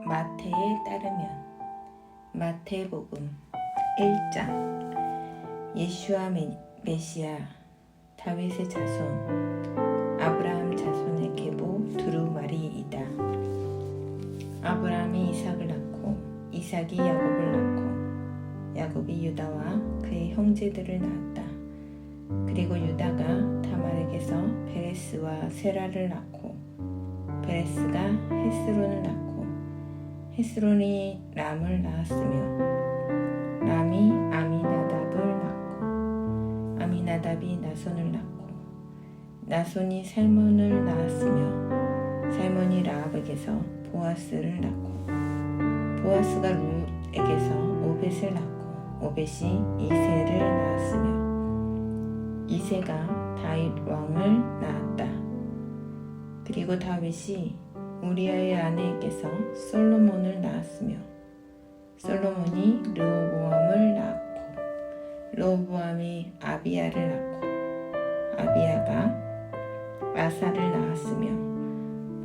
마태에 따르면 마태복음 1장 예수와 메시아 다윗의 자손 아브라함 자손의 계보 두루마리이다. 아브라함이 이삭을 낳고 이삭이 야곱을 낳고 야곱이 유다와 그의 형제들을 낳았다. 그리고 유다가 다말에게서 베레스와 세라를 낳고 베레스가 헤스론을 낳고 헤스론이 람을 낳았으며 람이 아미나답을 낳고 아미나답이 나손을 낳고 나손이 살몬을 낳았으며 살몬이 라합에게서 보아스를 낳고 보아스가 룻에게서 오벳을 낳고 오벳이 이새를 낳았으며 이새가 다윗 왕을 낳았다. 그리고 다윗이 우리아의 아내에게서 솔로몬을 낳았으며 솔로몬이 르호보암을 낳았고 르호보암이 아비야를 낳고 아비야가 아사를 낳았으며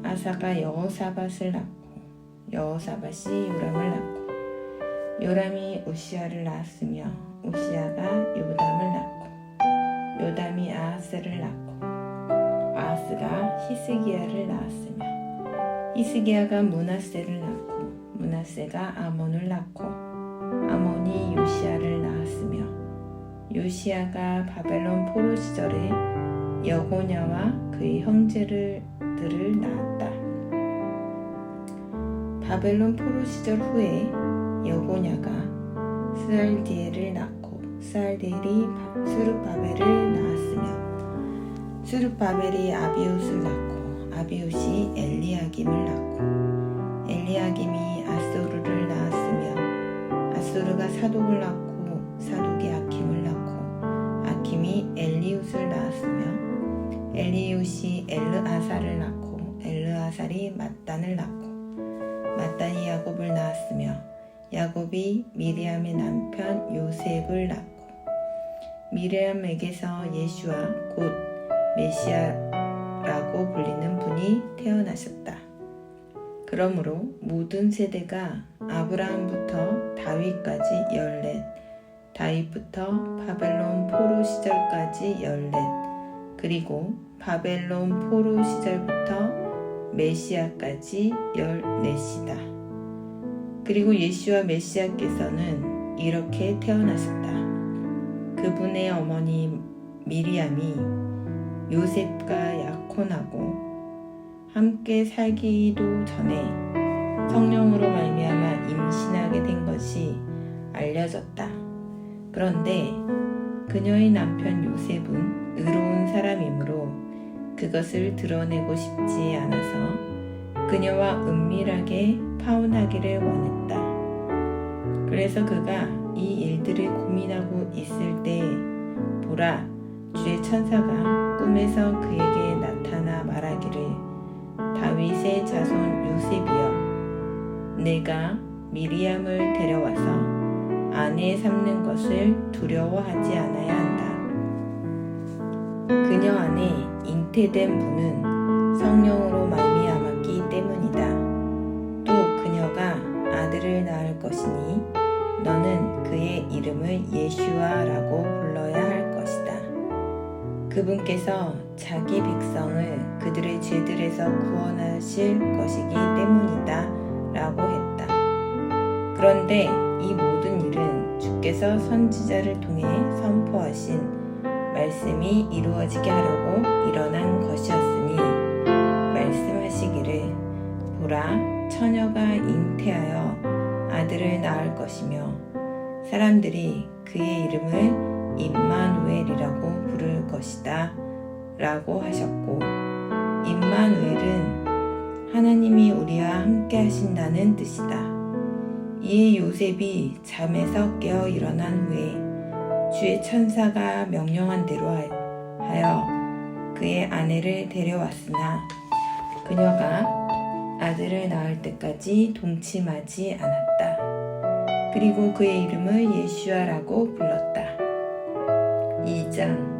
아사가 여호사밧을 낳고 여호사밧이 요람을 낳고 요람이 우시아를 낳았으며 우시아가 요담을 낳고 요담이 아하스를 낳고 아하스가 히스기야를 낳았으며 히스기야가 므낫세를 낳고 므낫세가 아몬을 낳고 아몬이 요시야를 낳았으며 요시야가 바벨론 포로 시절에 여고냐와 그의 형제들을 낳았다. 바벨론 포로 시절 후에 여고냐가 스알디엘을 낳고 스알디엘이 스룹바벨을 낳았으며 스룹바벨이 아비웃을 낳고 아비웃이 엘리야김을 낳고 엘리야김이 아소르를 낳았으며 아소르가 사독을 낳고 사독이 아킴을 낳고 아킴이 엘리웃을 낳았으며 엘리웃이 엘르아살을 낳고 엘르아살이 mat단을 낳고 mat단이 야곱을 낳았으며 야곱이 미리암의 남편 요셉을 낳고 미리암에게서 예수와 곧 메시아라고 불리는 분이 태어나셨다. 그러므로 모든 세대가 아브라함부터 다윗까지 14, 다윗부터 바벨론 포로 시절까지 14, 그리고 바벨론 포로 시절부터 메시아까지 14이다. 그리고 예수와 메시아께서는 이렇게 태어나셨다. 그분의 어머니 미리암이 요셉과 약혼하고 함께 살기도 전에 성령으로 말미암아 임신하게 된 것이 알려졌다. 그런데 그녀의 남편 요셉은 의로운 사람이므로 그것을 드러내고 싶지 않아서 그녀와 은밀하게 파혼하기를 원했다. 그래서 그가 이 일들을 고민하고 있을 때 보라, 주의 천사가 꿈에서 그에게 나타나 말하기를 다윗의 자손 요셉이여, 내가 미리암을 데려와서 아내 삼는 것을 두려워하지 않아야 한다. 그녀 안에 잉태된 분은 성령으로 말미암았기 때문이다. 또 그녀가 아들을 낳을 것이니 너는 그의 이름을 예슈아라고 불러야 할 것이다. 그분께서 자기 백성을 그들의 죄들에서 구원하실 것이기 때문이다 라고 했다. 그런데 이 모든 일은 주께서 선지자를 통해 선포하신 말씀이 이루어지게 하려고 일어난 것이었으니 말씀하시기를 보라, 처녀가 잉태하여 아들을 낳을 것이며 사람들이 그의 이름을 임마누엘이라고 부를 것이다 라고 하셨고, 임마누엘은 하나님이 우리와 함께 하신다는 뜻이다. 이에 요셉이 잠에서 깨어 일어난 후에 주의 천사가 명령한 대로 하여 그의 아내를 데려왔으나 그녀가 아들을 낳을 때까지 동침하지 않았다. 그리고 그의 이름을 예수아라고 불렀다. 2장.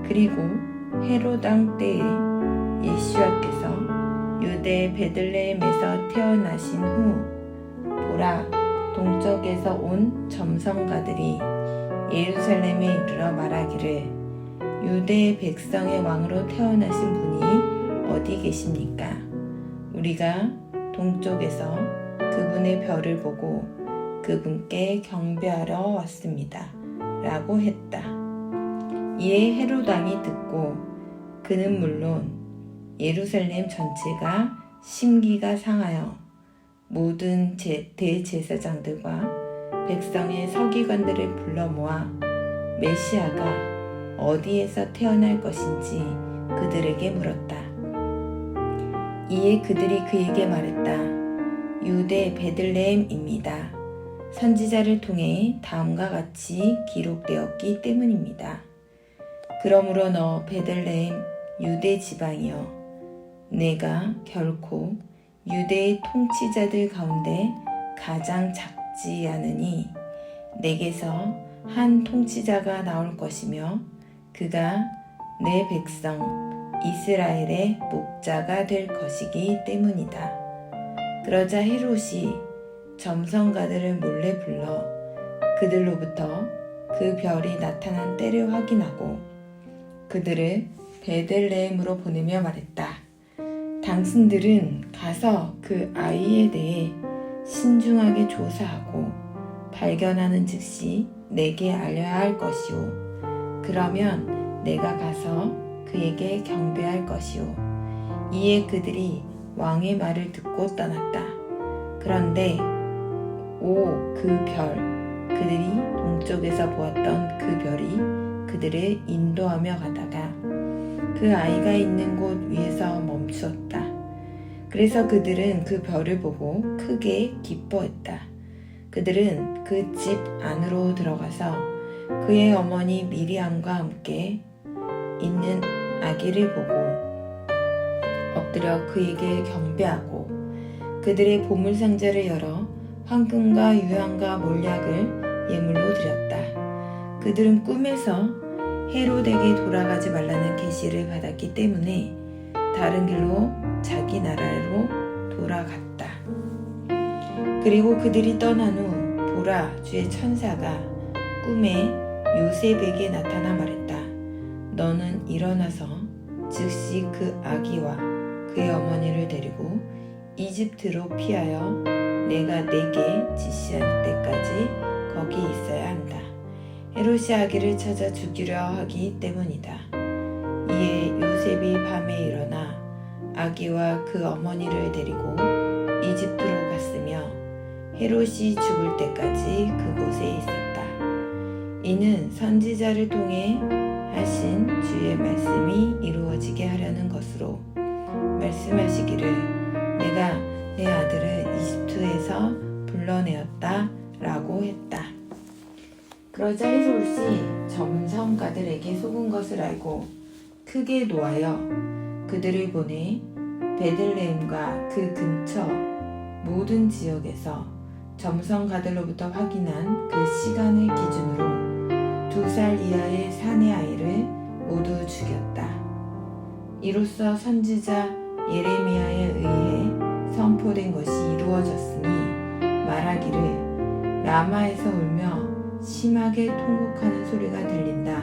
그리고 헤롯 왕 때에 예수아께서 유대 베들레헴에서 태어나신 후 보라, 동쪽에서 온 점성가들이 예루살렘에 이르러 말하기를 유대 백성의 왕으로 태어나신 분이 어디 계십니까? 우리가 동쪽에서 그분의 별을 보고 그분께 경배하러 왔습니다. 라고 했다. 이에 헤롯 왕이 듣고 그는 물론 예루살렘 전체가 심기가 상하여 모든 대제사장들과 백성의 서기관들을 불러 모아 메시아가 어디에서 태어날 것인지 그들에게 물었다. 이에 그들이 그에게 말했다. 유대 베들레헴입니다. 선지자를 통해 다음과 같이 기록되었기 때문입니다. 그러므로 너 베들레헴 유대 지방이여, 내가 결코 유대의 통치자들 가운데 가장 작지 않으니 내게서 한 통치자가 나올 것이며 그가 내 백성 이스라엘의 목자가 될 것이기 때문이다. 그러자 헤롯이 점성가들을 몰래 불러 그들로부터 그 별이 나타난 때를 확인하고 그들을 베들레헴으로 보내며 말했다. 당신들은 가서 그 아이에 대해 신중하게 조사하고 발견하는 즉시 내게 알려야 할 것이오. 그러면 내가 가서 그에게 경배할 것이오. 이에 그들이 왕의 말을 듣고 떠났다. 그런데 그 별, 그들이 동쪽에서 보았던 그 별이 그들을 인도하며 가다가 그 아이가 있는 곳 위에서 멈추었다. 그래서 그들은 그 별을 보고 크게 기뻐했다. 그들은 그 집 안으로 들어가서 그의 어머니 미리암과 함께 있는 아기를 보고 엎드려 그에게 경배하고 그들의 보물상자를 열어 황금과 유향과 몰약을 예물로 드렸다. 그들은 꿈에서 헤롯에게 돌아가지 말라는 계시를 받았기 때문에 다른 길로 자기 나라로 돌아갔다. 그리고 그들이 떠난 후 보라, 주의 천사가 꿈에 요셉에게 나타나 말했다. 너는 일어나서 즉시 그 아기와 그의 어머니를 데리고 이집트로 피하여 내가 내게 지시할 때까지 거기 있어야 한다. 헤롯이 아기를 찾아 죽이려 하기 때문이다. 이에 요셉이 밤에 일어나 아기와 그 어머니를 데리고 이집트로 갔으며 헤롯이 죽을 때까지 그곳에 있었다. 이는 선지자를 통해 하신 주의 말씀이 이루어지게 하려는 것으로 말씀하시기를 내가 내 아들을 이집트에서 불러내었다 라고 했다. 그러자 헤롯이 점성가들에게 속은 것을 알고 크게 노하여 그들을 보내 베들레헴과 그 근처 모든 지역에서 점성가들로부터 확인한 그 시간을 기준으로 2살 이하의 사내 아이를 모두 죽였다. 이로써 선지자 예레미야에 의해 선포된 것이 이루어졌으니 말하기를 라마에서 울며 심하게 통곡하는 소리가 들린다.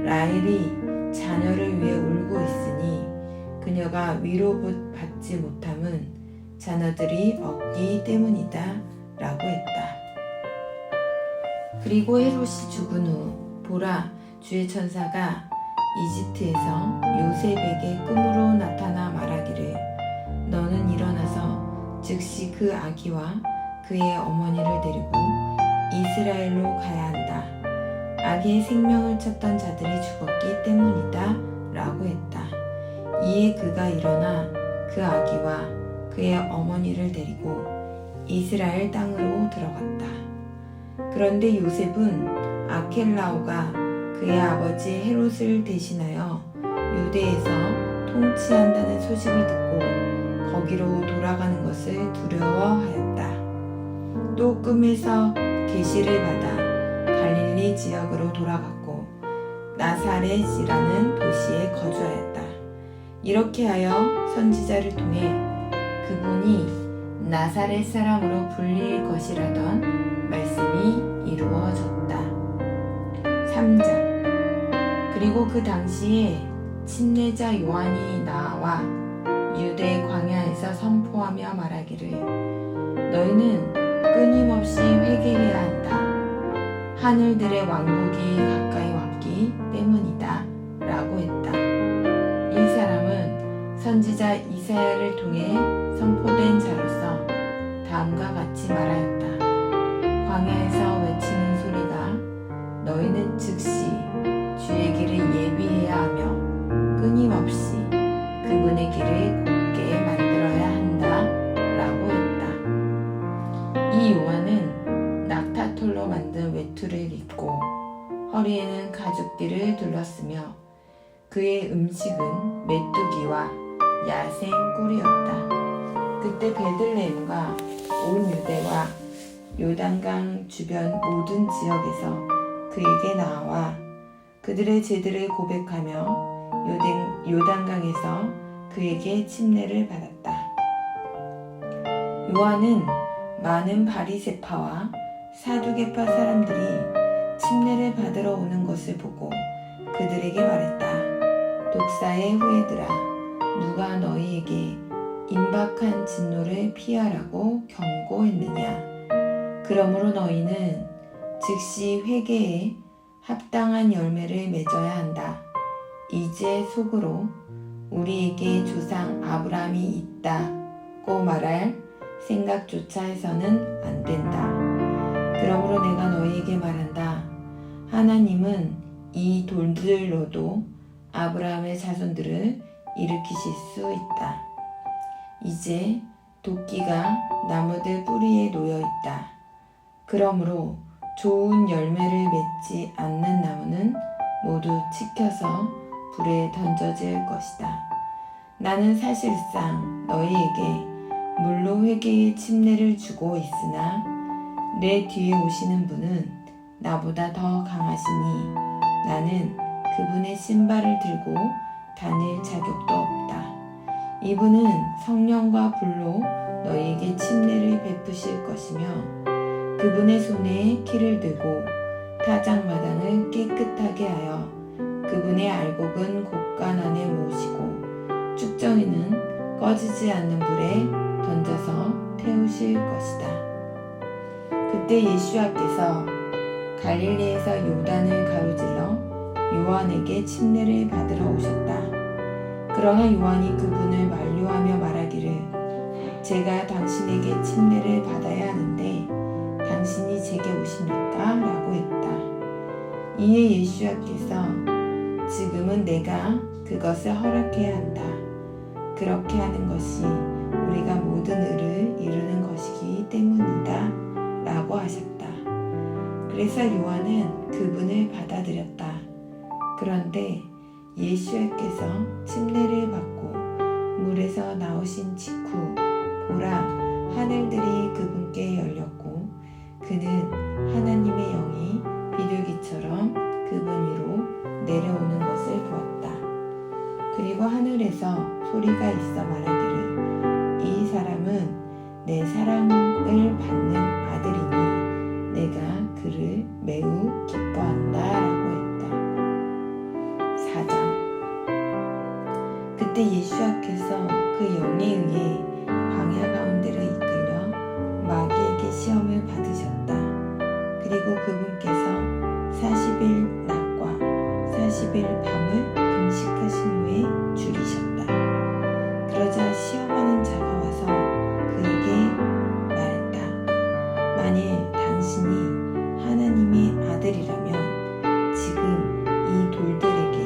라헬이 자녀를 위해 울고 있으니 그녀가 위로부 받지 못함은 자녀들이 없기 때문이다 라고 했다. 그리고 헤롯이 죽은 후 보라, 주의 천사가 이집트에서 요셉에게 꿈으로 나타나 말하기를 너는 일어나서 즉시 그 아기와 그의 어머니를 데리고 이스라엘로 가야 한다. 아기의 생명을 찾던 자들이 죽었기 때문이다 라고 했다. 이에 그가 일어나 그 아기와 그의 어머니를 데리고 이스라엘 땅으로 들어갔다. 그런데 요셉은 아켈라오가 그의 아버지 헤롯을 대신하여 유대에서 통치한다는 소식을 듣고 거기로 돌아가는 것을 두려워하였다. 또 꿈에서 계시를 받아 갈릴리 지역으로 돌아갔고 나사렛이라는 도시에 거주하였다. 이렇게 하여 선지자를 통해 이름이 나사렛 사람으로 불릴 것이라던 말씀이 이루어졌다. 3장. 그리고 그 당시에 침례자 요한이 나와 유대 광야에서 선포하며 말하기를 너희는 끊임없이 회개해야 한다. 하늘들의 왕국이 가까이 왔기 때문이다. 라고 했다. 이 사람은 선지자 이사야를 통해 선포된 자로서 다음과 같이 말하였다. 광야에서 외치는 소리가 너희는 즉시 주의 길을 예비해야 하며 끊임없이 그분의 길을 곧게 만들어야 한다. 라고 했다. 이 요한은 낙타털로 만든 외투를 입고 허리에는 가죽띠를 둘렀으며 그의 음식은 메뚜기와 야생 꿀이었다. 그때 베들레헴과 온 유대와 요단강 주변 모든 지역에서 그에게 나와 그들의 죄들을 고백하며 요단강에서 그에게 침례를 받았다. 요한은 많은 바리새파와 사두개파 사람들이 침례를 받으러 오는 것을 보고 그들에게 말했다. 독사의 후예들아, 누가 너희에게 임박한 진노를 피하라고 경고했느냐? 그러므로 너희는 즉시 회개에 합당한 열매를 맺어야 한다. 이제 속으로 우리에게 조상 아브라함이 있다고 말할 생각조차 해서는 안 된다. 그러므로 내가 너희에게 말한다. 하나님은 이 돌들로도 아브라함의 자손들을 일으키실 수 있다. 이제 도끼가 나무들 뿌리에 놓여 있다. 그러므로 좋은 열매를 맺지 않는 나무는 모두 치켜서 불에 던져질 것이다. 나는 사실상 너희에게 물로 회개의 침례를 주고 있으나 내 뒤에 오시는 분은 나보다 더 강하시니 나는 그분의 신발을 들고 다닐 자격도 없다. 이분은 성령과 불로 너희에게 침례를 베푸실 것이며 그분의 손에 키를 들고 타작마당을 깨끗하게 하여 그분의 알곡은 곡간 안에 모으시고 쭉정이는 꺼지지 않는 불에 던져서 태우실 것이다. 그때 예수께서 갈릴리에서 요단을 가로질러 요한에게 침례를 받으러 오셨다. 그러나 요한이 그분을 만류하며 말하기를 제가 당신에게 침례를 받아야 하는데 당신이 제게 오십니까? 라고 했다. 이에 예수께서 지금은 내가 그것을 허락해야 한다. 그렇게 하는 것이 우리가 모든 의를 이루는 것이기 때문이다. 라고 하셨다. 그래서 요한은 그분을 받아들였다. 그런데 예수께서 침례를 받고 물에서 나오신 직후 보라 하늘들이 그분께 열렸고 그는 하나님의 영이 비둘기처럼 그분 위로 내려오는 것을 보았다. 그리고 하늘에서 소리가 있어 말하기를 이 사람은 내 사랑을 받는 아들이니 내가 그를 매우 기뻐한다 라고 했다. 4장. 그때 예수께서 그 영에 의해 광야 가운데로 이끌려 마귀에게 시험을 받으셨다. 그리고 그분께서 40일 낮과 40일 밤을 금식하신 후에 죽이셨다. 그러자 시험하는 자가 와서 그에게 말했다. 만일 당신이 하나님의 아들이라면 지금 이 돌들에게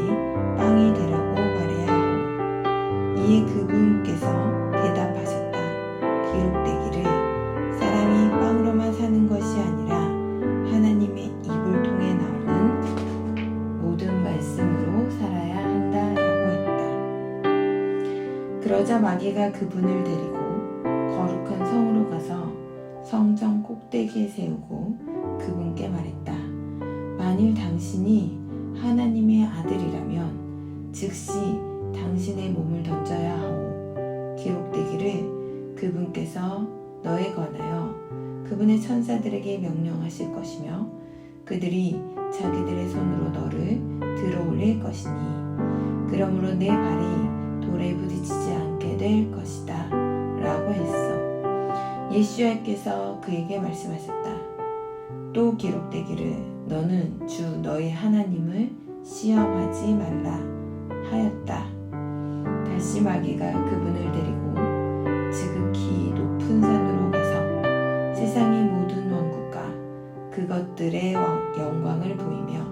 빵이 되라고 말해야 하오. 이에 그분께서 대답하셨다. 기록되기를 사람이 빵으로만 사는 것이 아니라 하나님의 입을 통해 나오는 모든 말씀으로 살아야 한다라고 했다. 그러자 마귀가 그분을 데리고 거룩한 성으로 가서 성전 꼭대기에 세우고 그분께 말했다. 만일 당신이 하나님의 아들이라면 즉시 당신의 몸을 던져야 하오. 기록되기를 그분께서 너에 관하여 그분의 천사들에게 명령하실 것이며 그들이 자기들의 손으로 너를 들어올릴 것이니 그러므로 내 발이 돌에 부딪히지 않게 될 것이다 라고 했어. 예수께서 그에게 말씀하셨다. 또 기록되기를 너는 주 너의 하나님을 시험하지 말라 하였다. 다시 마귀가 그분을 데리고 지극히 높은 산으로 가서 세상의 모든 왕국과 그것들의 영광을 보이며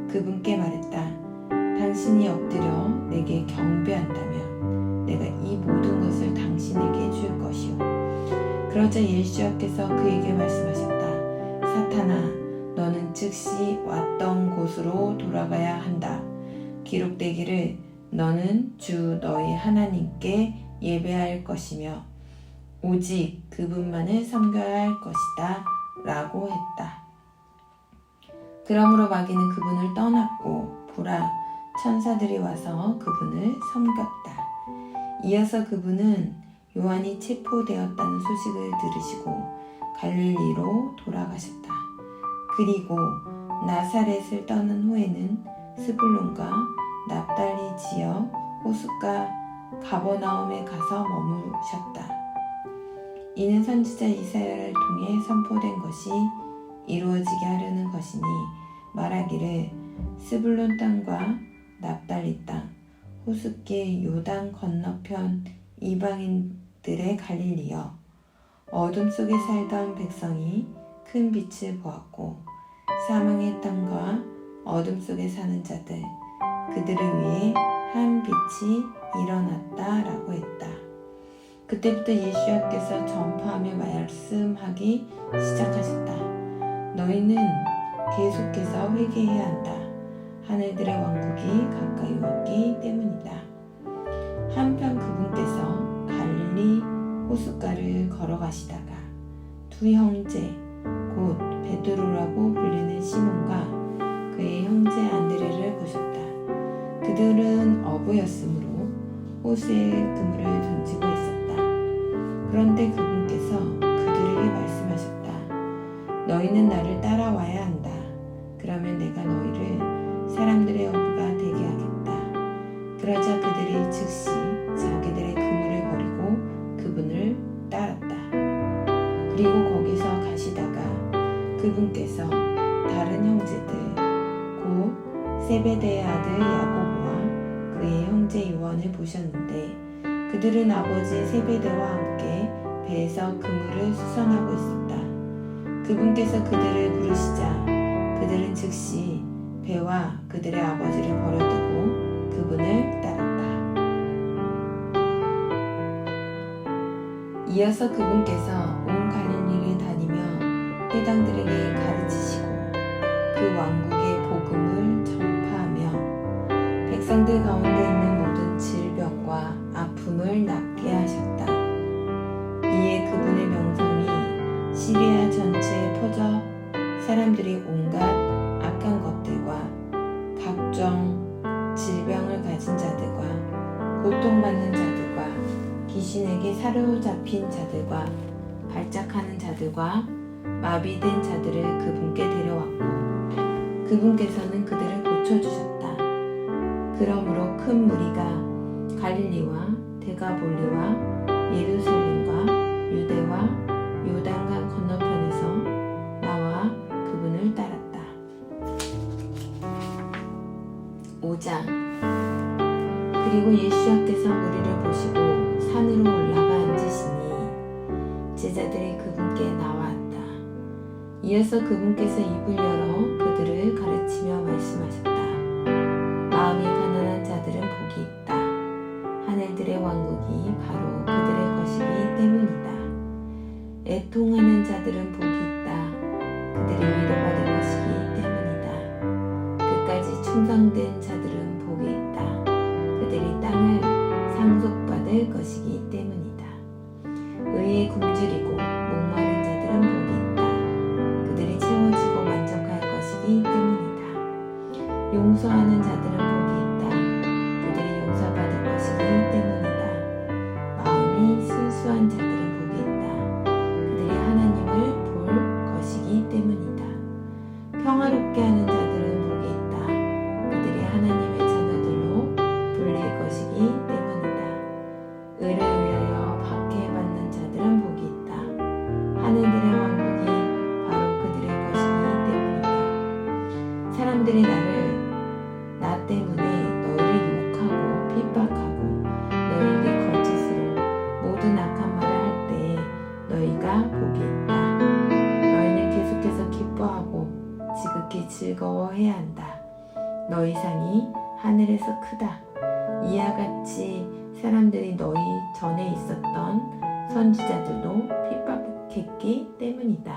그분께 말했다. 당신이 엎드려 내게 경배한다면 내가 이 모든 것을 당신에게 줄 것이오. 그러자 예수께서 그에게 말씀하셨다. 사탄아, 너는 즉시 왔던 곳으로 돌아가야 한다. 기록되기를 너는 주 너희 하나님께 예배할 것이며 오직 그분만을 섬겨야 할 것이다 라고 했다. 그러므로 마귀는 그분을 떠났고 보라, 천사들이 와서 그분을 섬겼다. 이어서 그분은 요한이 체포되었다는 소식을 들으시고 갈릴리로 돌아가셨다. 그리고 나사렛을 떠난 후에는 스불론과 납달리 지역 호숫가 가버나움에 가서 머무셨다. 이는 선지자 이사야를 통해 선포된 것이 이루어지게 하려는 것이니 말하기를 스불론 땅과 납달리 땅 호숫길 요단 건너편 이방인들의 갈릴리여, 어둠 속에 살던 백성이 큰 빛을 보았고 사망의 땅과 어둠 속에 사는 자들 그들을 위해 한 빛이 일어났다 라고 했다. 그때부터 예수께서 전파하며 말씀하기 시작하셨다. 너희는 계속해서 회개해야 한다. 하늘들의 왕국이 가까이 왔기 때문이다. 한편 그분께서 갈릴리 호숫가를 걸어가시다가 두 형제 곧 베드로라고 불리는 시몬과 그의 형제 안드레를 보셨다. 그들은 어부였으므로 호수에 그물을 던지고 있었다. 그런데 그분께서 그들에게 말씀하셨다. 너희는 나를 따라와야 한다. 그러면 내가 너희를 사람들의 어부가 되게 하겠다. 그러자 그들이 즉시 자기들의 그물을 버리고 그분을 따랐다. 그리고 거기서 가시다가 그분께서 다른 형제들 곧 세베대의 아들 야고보와 그의 형제 요한을 보셨는데 그들은 아버지 세베대와 함께 배에서 그물을 수선하고 있었다. 그분께서 그들을 부르시자 그들은 즉시 배와 그들의 아버지를 버려두고 그분을 따랐다. 이어서 그분께서 온 갈릴리를 다니며 회당들에게 가르치시고 그 왕국의 복음을 전파하며 백성들 가운데 있는 모든 질병과 아픔을 낫게 하셨다. 이에 그분의 명성이 시리아 전체에 퍼져 사람들이 온갖 악한 것들과 각종 질병을 가진 자들과 고통받는 자들과 귀신에게 사로잡힌 자들과 발작하는 자들과 마비된 자들을 그분께 데려왔고 그분께서는 그들을 고쳐주셨다. 그러므로 큰 무리가 갈릴리와 데가볼리와 예루살렘과 유대와 요단강 건너편에서 나와 그분을 따랐다. 5장. 그리고 예수께서 무리를 보시고 산으로 올라가 앉으시니 제자들이 그분께 나왔다. 이어서 그분께서 입을 열어 그들을 가르치며 말씀하셨다. 마음이 가난한 자들은 복이 있다. 하늘들의 왕국이 바로 그들의 것이기 때문이다. 애통하는 자들은 복이 있다. 그들이 위로받을 것이기 때문이다. 끝까지 충성된 자들은 복이 있다. 그들이 땅을 상속받을 것이기 때문이다. 의에 굶주리고 목마른 자들은 복이 있다. 그들이 채워지고 만족할 것이기 때문이다. 용서하는 자들은 복이 있다. 그들이 용서받을 것이기 때문이다. 마음이 순수한 자들은 너희가 복이 있다. 너희는 계속해서 기뻐하고 지극히 즐거워해야 한다. 너희 상이 하늘에서 크다. 이와 같이 사람들이 너희 전에 있었던 선지자들도 핍박했기 때문이다.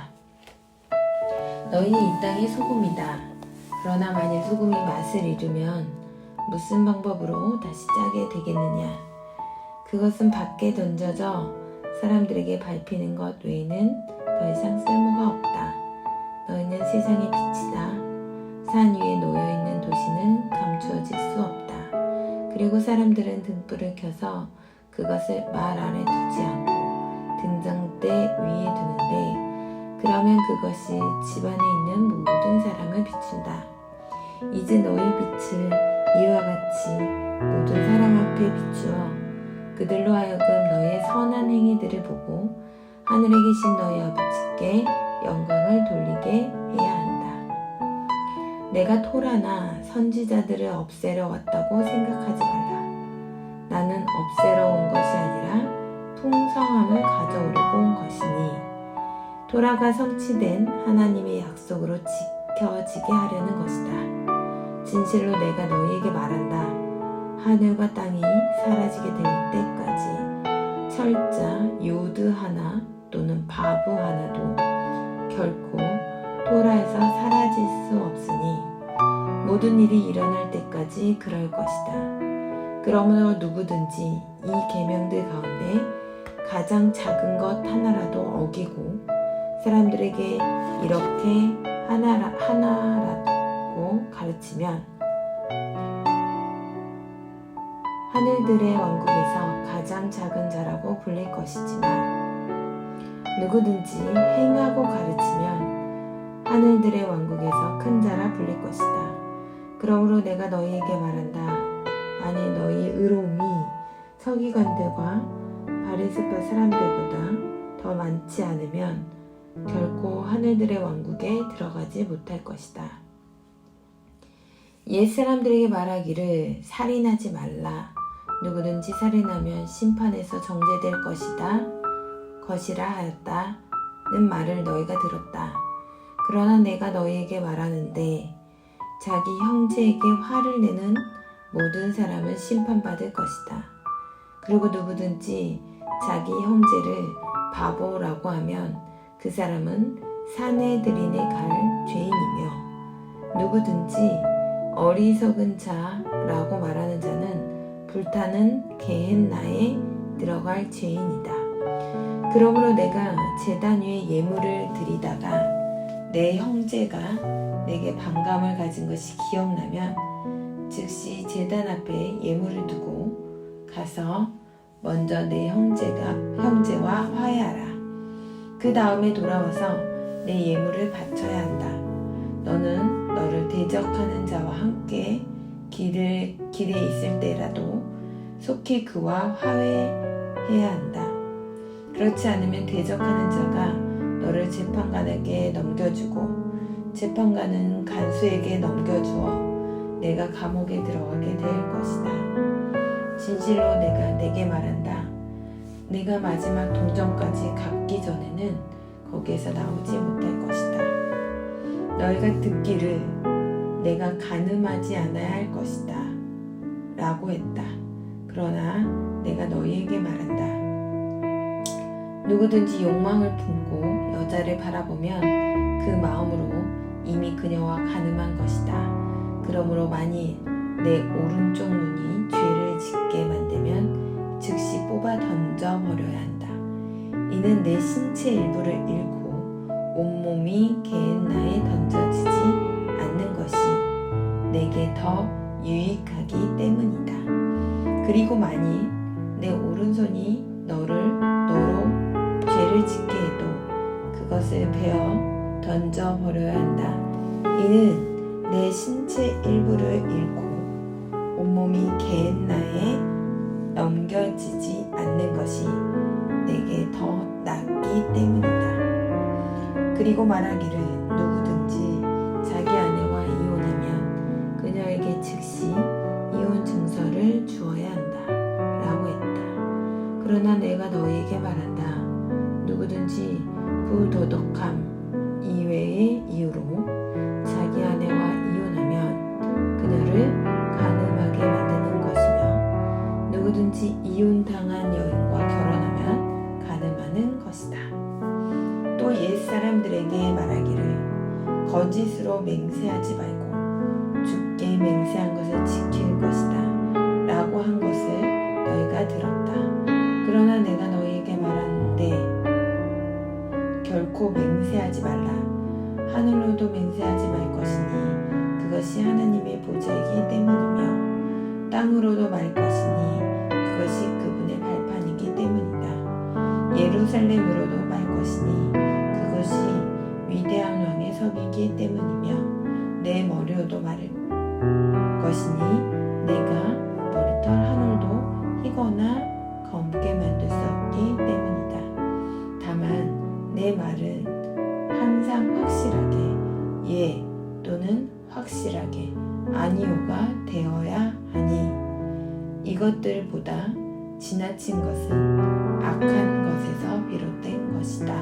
너희는 이 땅의 소금이다. 그러나 만일 소금이 맛을 잃으면 무슨 방법으로 다시 짜게 되겠느냐? 그것은 밖에 던져져 사람들에게 밟히는 것 외에는 더 이상 쓸모가 없다. 너희는 세상의 빛이다. 산 위에 놓여있는 도시는 감추어질 수 없다. 그리고 사람들은 등불을 켜서 그것을 말 아래 두지 않고 등잔대 위에 두는데 그러면 그것이 집안에 있는 모든 사람을 비춘다. 이제 너희 빛을 이와 같이 모든 사람 앞에 비추어 그들로 하여금 너희의 선한 행위들을 보고 하늘에 계신 너희 아버지께 영광을 돌리게 해야 한다. 내가 토라나 선지자들을 없애러 왔다고 생각하지 말라. 나는 없애러 온 것이 아니라 풍성함을 가져오려고 온 것이니 토라가 성취된 하나님의 약속으로 지켜지게 하려는 것이다. 진실로 내가 너희에게 말한다. 하늘과 땅이 사라지게 될 때까지 철자, 요드 하나 또는 바브 하나도 결코 토라에서 사라질 수 없으니 모든 일이 일어날 때까지 그럴 것이다. 그러므로 누구든지 이 계명들 가운데 가장 작은 것 하나라도 어기고 사람들에게 이렇게 하나라고 가르치면 하늘들의 왕국에서 가장 작은 자라고 불릴 것이지만 누구든지 행하고 가르치면 하늘들의 왕국에서 큰 자라 불릴 것이다. 그러므로 내가 너희에게 말한다. 만일 너희 의로움이 서기관들과 바리새파 사람들보다 더 많지 않으면 결코 하늘들의 왕국에 들어가지 못할 것이다. 옛 사람들에게 말하기를 살인하지 말라. 누구든지 살인하면 심판에서 정죄될 것이라 하였다는 말을 너희가 들었다. 그러나 내가 너희에게 말하는데 자기 형제에게 화를 내는 모든 사람은 심판받을 것이다. 그리고 누구든지 자기 형제를 바보라고 하면 그 사람은 산에 들이내 갈 죄인이며 누구든지 어리석은 자라고 말하는 자는 불타는 게헨나에 들어갈 죄인이다. 그러므로 내가 제단 위에 예물을 드리다가 내 형제가 내게 반감을 가진 것이 기억나면 즉시 제단 앞에 예물을 두고 가서 먼저 내 형제와 화해하라. 그 다음에 돌아와서 내 예물을 바쳐야 한다. 너는 너를 대적하는 자와 함께 길에 있을 때라도 속히 그와 화해해야 한다. 그렇지 않으면 대적하는 자가 너를 재판관에게 넘겨주고 재판관은 간수에게 넘겨주어 내가 감옥에 들어가게 될 것이다. 진실로 내가 내게 말한다. 내가 마지막 동정까지 갚기 전에는 거기에서 나오지 못할 것이다. 너희가 듣기를 내가 간음하지 않아야 할 것이다 라고 했다. 그러나 내가 너희에게 말한다. 누구든지 욕망을 품고 여자를 바라보면 그 마음으로 이미 그녀와 간음한 것이다. 그러므로 만일 내 오른쪽 눈이 죄를 짓게 만들면 즉시 뽑아 던져버려야 한다. 이는 내 신체 일부를 잃고 온몸이 게헨나에 던져지지 않는 것이 내게 더 유익하기 때문이다. 그리고 만일 내 오른손이 너로 죄를 짓게 해도 그것을 베어 던져버려야 한다. 이는 내 신체 일부를 잃고 온몸이 게헨나에 넘겨지지 않는 것이 내게 더 낫기 때문이다. 그리고 말하기를 누구든지 자기 아내와 이혼하면 그녀에게 즉시 이혼 증서를 주어야 한다 라고 했다. 그러나 내가 너희에게 말한다. 누구든지 누구든지 부도덕함 이외의 이유로 자기 아내와 이혼하면 그녀를 간음하게 만드는 것이며 누구든지 이혼당한 여인과 결혼하면 간음하는 것이다. 또 옛사람들에게 말하기를 거짓으로 맹세하지 말고 주께 맹세한 것을 지킬 것이다 라고 한 것을 너희가 들었다. 그러나 내가 너희에게 말하는데 결코 맹세하지 말라. 하늘로도 맹세하지 말 것이니 그것이 하나님의 보좌이기 때문이며 땅으로도 말 것이니 그것이 그분의 발판이기 때문이다. 예루살렘으로도 말 것이니 그것이 위대한 왕의 석이기 때문이며 내 머리로도 말할 것이니 내가 머리털 한 올도 희거나 검게 만들 수 없기 때문이다. 다만 내 말은 항상 확실하게 예 또는 확실하게 아니오가 되어야 하니 이것들보다 지나친 것은 악한 것에서 비롯된 것이다.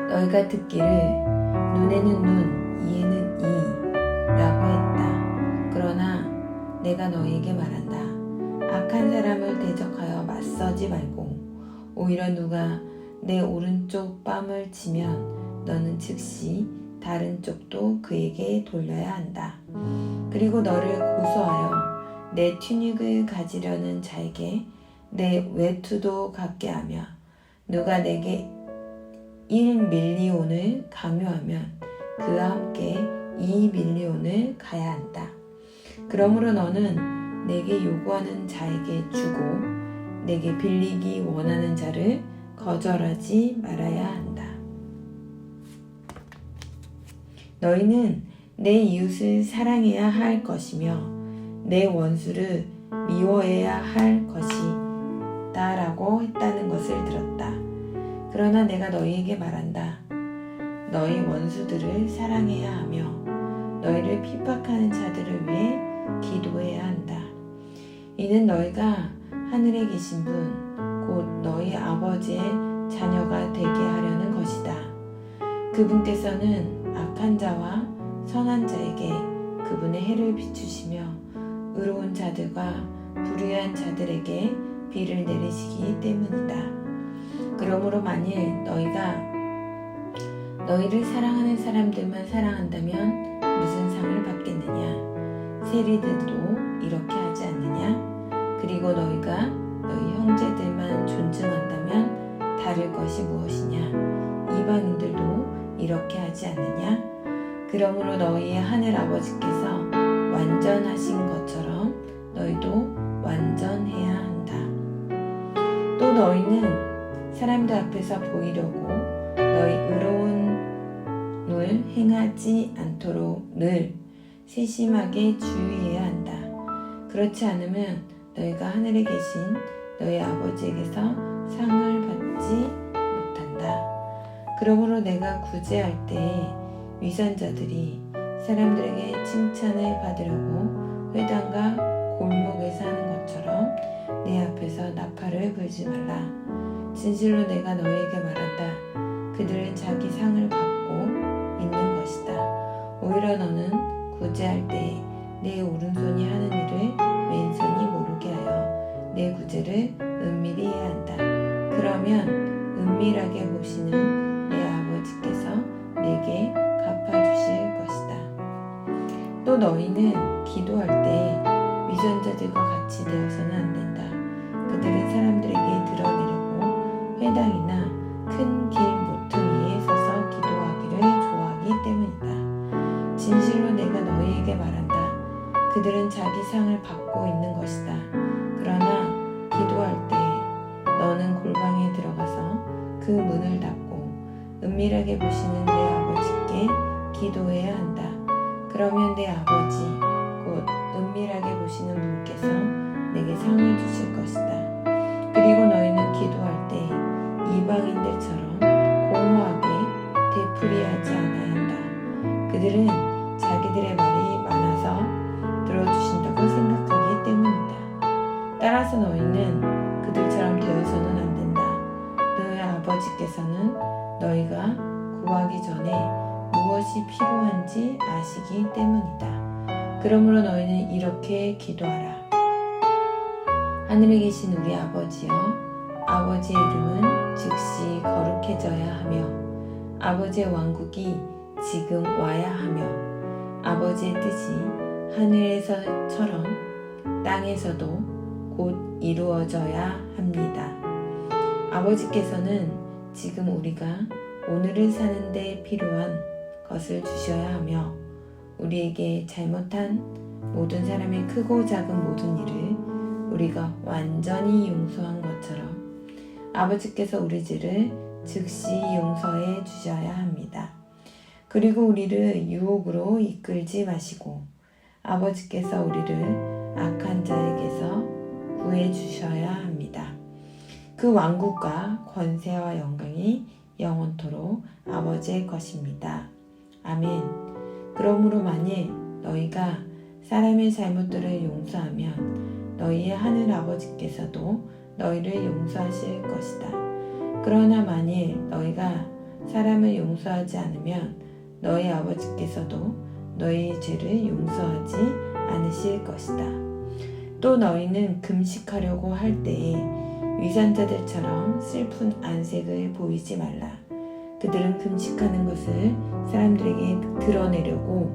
너희가 듣기를 눈에는 눈, 이에는 이라고 했다. 그러나 내가 너희에게 말한다. 악한 사람을 대적하여 맞서지 말고 오히려 누가 내 오른쪽 뺨을 치면 너는 즉시 다른 쪽도 그에게 돌려야 한다. 그리고 너를 고소하여 내 튜닉을 가지려는 자에게 내 외투도 갖게 하며 누가 내게 1밀리온을 강요하면 그와 함께 2밀리온을 가야 한다. 그러므로 너는 내게 요구하는 자에게 주고 내게 빌리기 원하는 자를 거절하지 말아야 한다. 너희는 내 이웃을 사랑해야 할 것이며 내 원수를 미워해야 할 것이다 라고 했다는 것을 들었다. 그러나 내가 너희에게 말한다. 너희 원수들을 사랑해야 하며 너희를 핍박하는 자들을 위해 기도해야 한다. 이는 너희가 하늘에 계신 분 곧 너희 아버지의 자녀가 되게 하려는 것이다. 그분께서는 악한 자와 선한 자에게 그분의 해를 비추시며 의로운 자들과 불의한 자들에게 비를 내리시기 때문이다. 그러므로 만일 너희가 너희를 사랑하는 사람들만 사랑한다면 무슨 상을 받겠느냐? 세리들도 이렇게 하지 않느냐? 그리고 너희가 너희 형제들만 존중한다면 다를 것이 무엇이냐? 이방인들도 이렇게 하지 않느냐? 그러므로 너희의 하늘 아버지께서 완전하신 것처럼 너희도 완전해야 한다. 또 너희는 사람들 앞에서 보이려고 너희 의로움을 행하지 않도록 늘 세심하게 주의해야 한다. 그렇지 않으면 너희가 하늘에 계신 너희 아버지에게서 상을 받지 못한다. 그러므로 내가 구제할 때 위선자들이 사람들에게 칭찬을 받으려고 회당과 골목에서 하는 것처럼 내 앞에서 나팔을 불지 말라. 진실로 내가 너희에게 말한다. 그들은 자기 상을 받고 있는 것이다. 오히려 너는 구제할 때 내 오른손이 하는 일을 왼손이 모르게 하여 내 구제를 은밀히 해야 한다. 그러면 은밀하게 보시는 내 아버지께서 내게 갚아주실 것이다. 또 너희는 기도할 때 위선자들과 같이 되어서는 안 된다. 그들은 사람들에게 드러내려고 회당이나 큰 길 모퉁이에 서서 기도하기를 좋아하기 때문이다. 진실로 내가 너희에게 말한다. 그들은 자기 상을 받고 있는 것이다. 그러나 기도할 때 너는 골방에 들어가서 그 문을 닫고 은밀하게 보시는 내 아버지께 기도해야 한다. 그러면 내 아버지 곧 은밀하게 보시는 분께서 내게 상을 주실 것이다. 그리고 너희는 기도할 때 이방인들처럼 공허하게 되풀이하지 않아야 한다. 그들은 자기들의 말이 많아서 들어주신다고 생각하기 때문이다. 따라서 너희는 그들처럼 되어서는 안 된다. 너희 아버지께서는 너희가 구하기 전에 무엇이 필요한지 아시기 때문이다. 그러므로 너희는 이렇게 기도하라. 하늘에 계신 우리 아버지여, 아버지의 이름은 즉시 거룩해져야 하며 아버지의 왕국이 지금 와야 하며 아버지의 뜻이 하늘에서처럼 땅에서도 곧 이루어져야 합니다. 아버지께서는 지금 우리가 오늘을 사는 데 필요한 것을 주셔야 하며 우리에게 잘못한 모든 사람의 크고 작은 모든 일을 우리가 완전히 용서한 것처럼 아버지께서 우리 죄를 즉시 용서해 주셔야 합니다. 그리고 우리를 유혹으로 이끌지 마시고 아버지께서 우리를 악한 자에게서 구해 주셔야 합니다. 그 왕국과 권세와 영광이 영원토록 아버지의 것입니다. 아멘. 그러므로 만일 너희가 사람의 잘못들을 용서하면 너희의 하늘 아버지께서도 너희를 용서하실 것이다. 그러나 만일 너희가 사람을 용서하지 않으면 너희 아버지께서도 너희의 죄를 용서하지 않으실 것이다. 또 너희는 금식하려고 할 때에 위선자들처럼 슬픈 안색을 보이지 말라. 그들은 금식하는 것을 사람들에게 드러내려고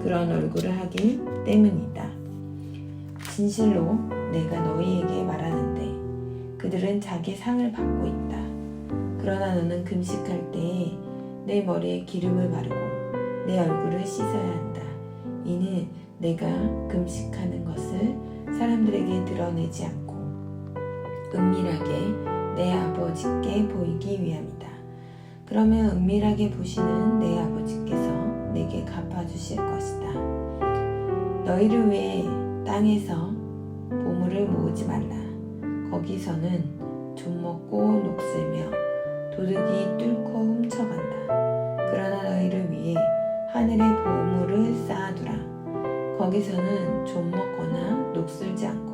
그런 얼굴을 하기 때문이다. 진실로 내가 너희에게 말하는데 그들은 자기 상을 받고 있다. 그러나 너는 금식할 때에 내 머리에 기름을 바르고 내 얼굴을 씻어야 한다. 이는 내가 금식하는 것을 사람들에게 드러내지 않고 은밀하게 내 아버지께 보이기 위함이다. 그러면 은밀하게 보시는 내 아버지께서 내게 갚아주실 것이다. 너희를 위해 땅에서 보물을 모으지 말라. 거기서는 좀먹고 녹슬며 도둑이 뚫고 훔쳐간다. 그러나 너희를 위해 하늘의 보물을 쌓아두라. 거기서는 좀먹거나 녹슬지 않고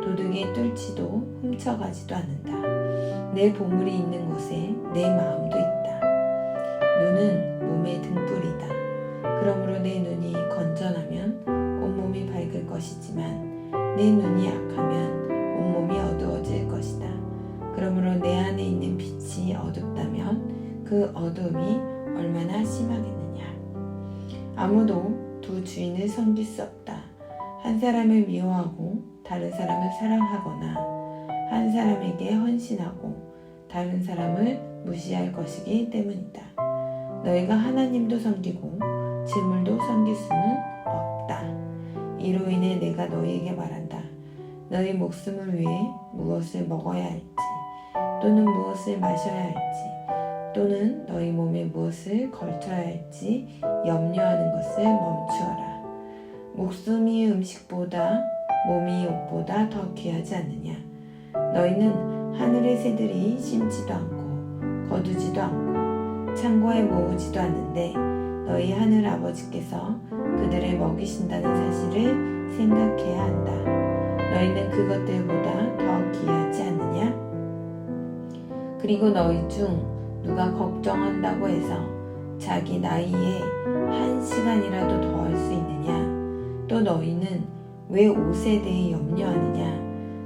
도둑이 뚫지도 훔쳐가지도 않는다. 내 보물이 있는 곳에 내 마음도 있다. 눈은 몸의 등불이다. 그러므로 내 눈이 건전하면 온몸이 밝을 것이지만 내 눈이 약하면 온몸이 어두워질 것이다. 그러므로 내 안에 있는 빛이 어둡다면 그 어두움이 얼마나 심하겠느냐. 아무도 두 주인을 섬길 수 없다. 한 사람을 미워하고 다른 사람을 사랑하거나 한 사람에게 헌신하고 다른 사람을 무시할 것이기 때문이다. 너희가 하나님도 섬기고 재물도 섬길 수는 없다. 이로 인해 내가 너희에게 말한다. 너희 목숨을 위해 무엇을 먹어야 할지 또는 무엇을 마셔야 할지 또는 너희 몸에 무엇을 걸쳐야 할지 염려하는 것을 멈추어라. 목숨이 음식보다 몸이 옷보다 더 귀하지 않느냐. 너희는 하늘의 새들이 심지도 않고 거두지도 않고 창고에 모으지도 않는데 너희 하늘 아버지께서 그들을 먹이신다는 사실을 생각해야 한다. 너희는 그것들보다 더 귀하지 않느냐? 그리고 너희 중 누가 걱정한다고 해서 자기 나이에 1시간이라도 더 할 수 있느냐? 또 너희는 왜 옷에 대해 염려하느냐?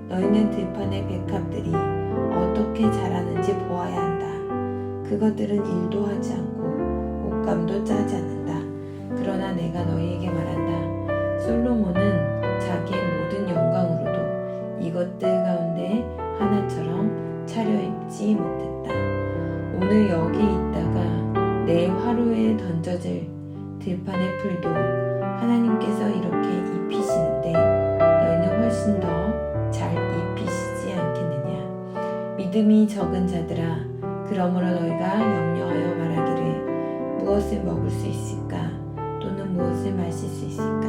너희는 들판의 백합들이 어떻게 자라는지 보아야 한다. 그것들은 일도 하지 않고 옷감도 짜지 않는다. 그러나 내가 너희에게 말한다. 솔로몬은 자기의 모든 영광으로도 이것들 가운데 하나처럼 차려입지 못했다. 오늘 여기 있다가 내일 화로에 던져질 들판의 풀도 하나님께서 이렇게 입히시는데 너희는 훨씬 더 잘 입히시지 않겠느냐. 믿음이 적은 자들아, 그러므로 너희가 염려하여 말하기를 무엇을 먹을 수 있을까? 또는 무엇을 마실 수 있을까?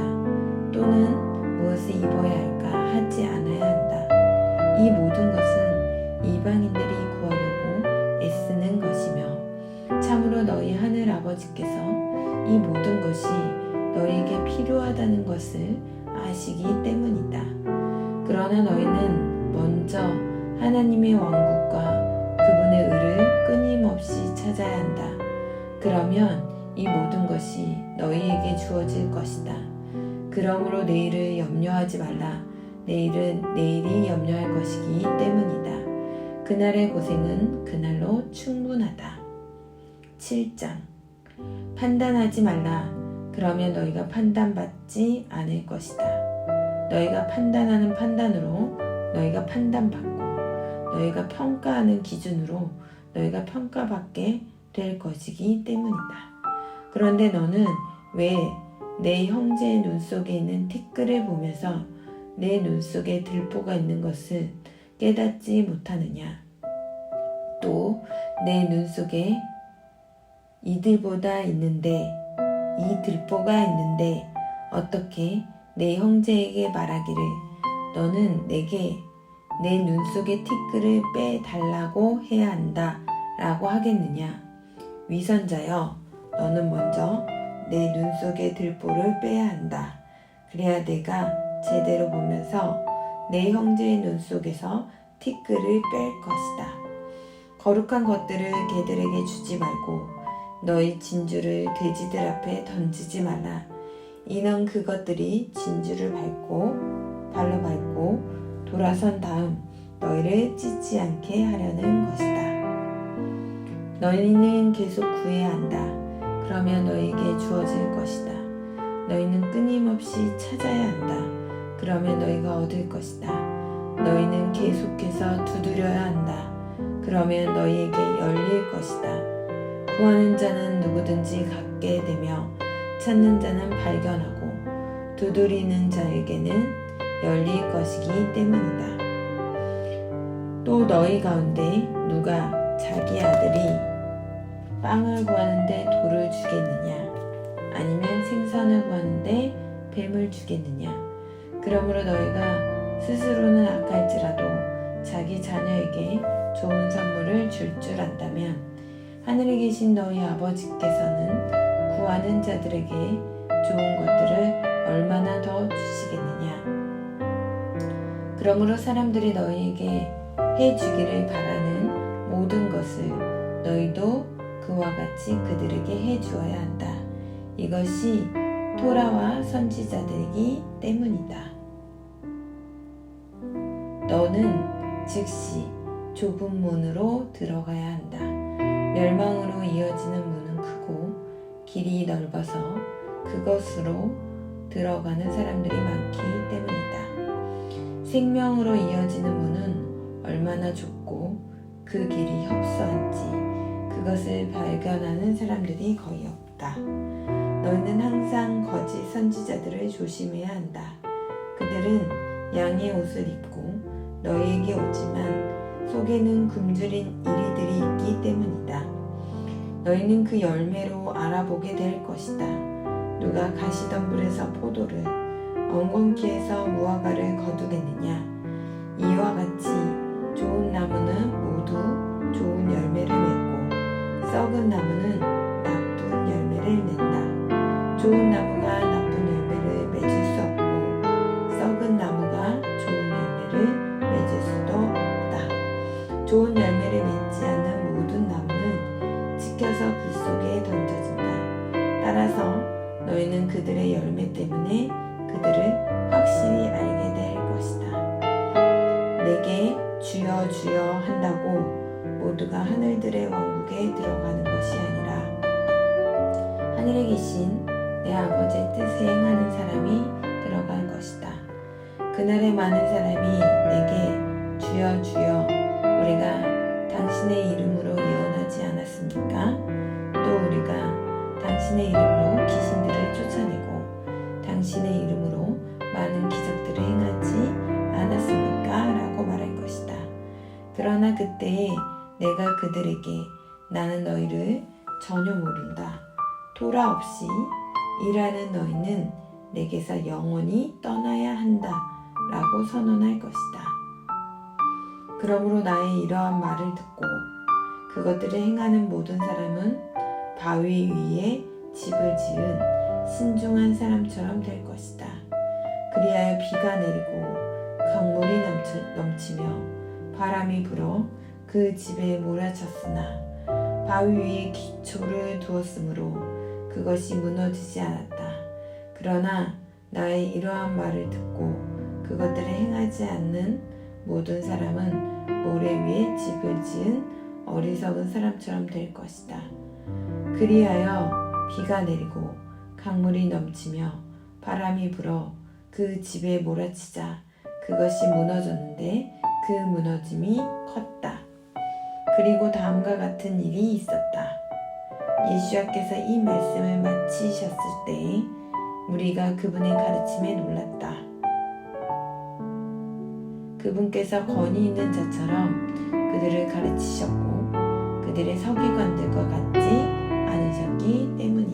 또는 무엇을 입어야 할까? 하지 않아야 한다. 이 모든 것은 이방인들이 구하려고 애쓰는 것이며 참으로 너희 하늘 아버지께서 이 모든 것이 너희에게 필요하다는 것을 아시기 때문이다. 그러나 너희는 먼저 하나님의 왕국과 그분의 의를 찾아야 한다. 그러면 이 모든 것이 너희에게 주어질 것이다. 그러므로 내일을 염려하지 말라. 내일은 내일이 염려할 것이기 때문이다. 그날의 고생은 그날로 충분하다. 7장. 판단하지 말라. 그러면 너희가 판단받지 않을 것이다. 너희가 판단하는 판단으로 너희가 판단받고 너희가 평가하는 기준으로 너희가 평가받게 될 것이기 때문이다. 그런데 너는 왜 내 형제의 눈 속에 있는 티끌을 보면서 내 눈 속에 들보가 있는 것을 깨닫지 못하느냐? 또 내 눈 속에 이들보다 있는데 이 들보가 있는데 어떻게 내 형제에게 말하기를 너는 내게 내 눈 속의 티끌을 빼달라고 해야 한다 라고 하겠느냐? 위선자여, 너는 먼저 내 눈 속의 들보를 빼야 한다. 그래야 내가 제대로 보면서 내 형제의 눈 속에서 티끌을 뺄 것이다. 거룩한 것들을 개들에게 주지 말고 너희 진주를 돼지들 앞에 던지지 말라. 이는 그것들이 진주를 발로 밟고 돌아선 다음 너희를 찢지 않게 하려는 것이다. 너희는 계속 구해야 한다. 그러면 너희에게 주어질 것이다. 너희는 끊임없이 찾아야 한다. 그러면 너희가 얻을 것이다. 너희는 계속해서 두드려야 한다. 그러면 너희에게 열릴 것이다. 구하는 자는 누구든지 갖게 되며 찾는 자는 발견하고 두드리는 자에게는 열릴 것이기 때문이다. 또 너희 가운데 누가 자기 아들이 빵을 구하는데 돌을 주겠느냐? 아니면 생선을 구하는데 뱀을 주겠느냐? 그러므로 너희가 스스로는 악할지라도 자기 자녀에게 좋은 선물을 줄 안다면 하늘에 계신 너희 아버지께서는 구하는 자들에게 좋은 것들을 얼마나 더 주시겠느냐? 그러므로 사람들이 너희에게 해주기를 바라는 모든 것을 너희도 그와 같이 그들에게 해주어야 한다. 이것이 토라와 선지자들이기 때문이다. 너는 즉시 좁은 문으로 들어가야 한다. 멸망으로 이어지는 문은 크고 길이 넓어서 그것으로 들어가는 사람들이 많기 때문이다. 생명으로 이어지는 문은 얼마나 좁고 그 길이 협소한지 그것을 발견하는 사람들이 거의 없다. 너희는 항상 거짓 선지자들을 조심해야 한다. 그들은 양의 옷을 입고 너희에게 오지만 속에는 굶주린 이리들이 있기 때문이다. 너희는 그 열매로 알아보게 될 것이다. 누가 가시덤불에서 포도를 엉겅퀴에서 무화과를 거두겠느냐? 이와 같이 좋은 나무는 모두 좋은 열매를 맺고 썩은 나무는 나쁜 열매를 낸다. 좋은 나무가 나쁜 열매를 맺을 수 없고 썩은 나무가 좋은 열매를 맺을 수도 없다. 좋은 열매를 맺지 않는 모든 나무는 지켜서 불 속에 던져진다. 따라서 너희는 그들의 열매 때문에 그들을 확실히 알게 될 것이다. 내게 주여 주여 한다고 모두가 하늘들의 왕국에 들어가는 것이 아니라 하늘에 계신 내 아버지의 뜻을 행하는 사람이 들어갈 것이다. 그날에 많은 사람이 내게 주여 주여 우리가 당신의 이름으로 예언하지 않았습니까? 또 우리가 당신의 이름으로 귀신들을 쫓아내고 당신의 이름으로 많은 기적들을 행하지 않았습니까? 라고 말할 것이다. 그러나 그때에 내가 그들에게 나는 너희를 전혀 모른다. 토라 없이 일하는 너희는 내게서 영원히 떠나야 한다. 라고 선언할 것이다. 그러므로 나의 이러한 말을 듣고 그것들을 행하는 모든 사람은 바위 위에 집을 지은 신중한 사람처럼 될 것이다. 그리하여 비가 내리고 강물이 넘치며 바람이 불어 그 집에 몰아쳤으나 바위 위에 기초를 두었으므로 그것이 무너지지 않았다. 그러나 나의 이러한 말을 듣고 그것들을 행하지 않는 모든 사람은 모래 위에 집을 지은 어리석은 사람처럼 될 것이다. 그리하여 비가 내리고 강물이 넘치며 바람이 불어 그 집에 몰아치자 그것이 무너졌는데 그 무너짐이 컸다. 그리고 다음과 같은 일이 있었다. 예수께서 이 말씀을 마치셨을 때에 무리가 그분의 가르침에 놀랐다. 그분께서 권위 있는 자처럼 그들을 가르치셨고 그들의 서기관들과 같지 않으셨기 때문이다.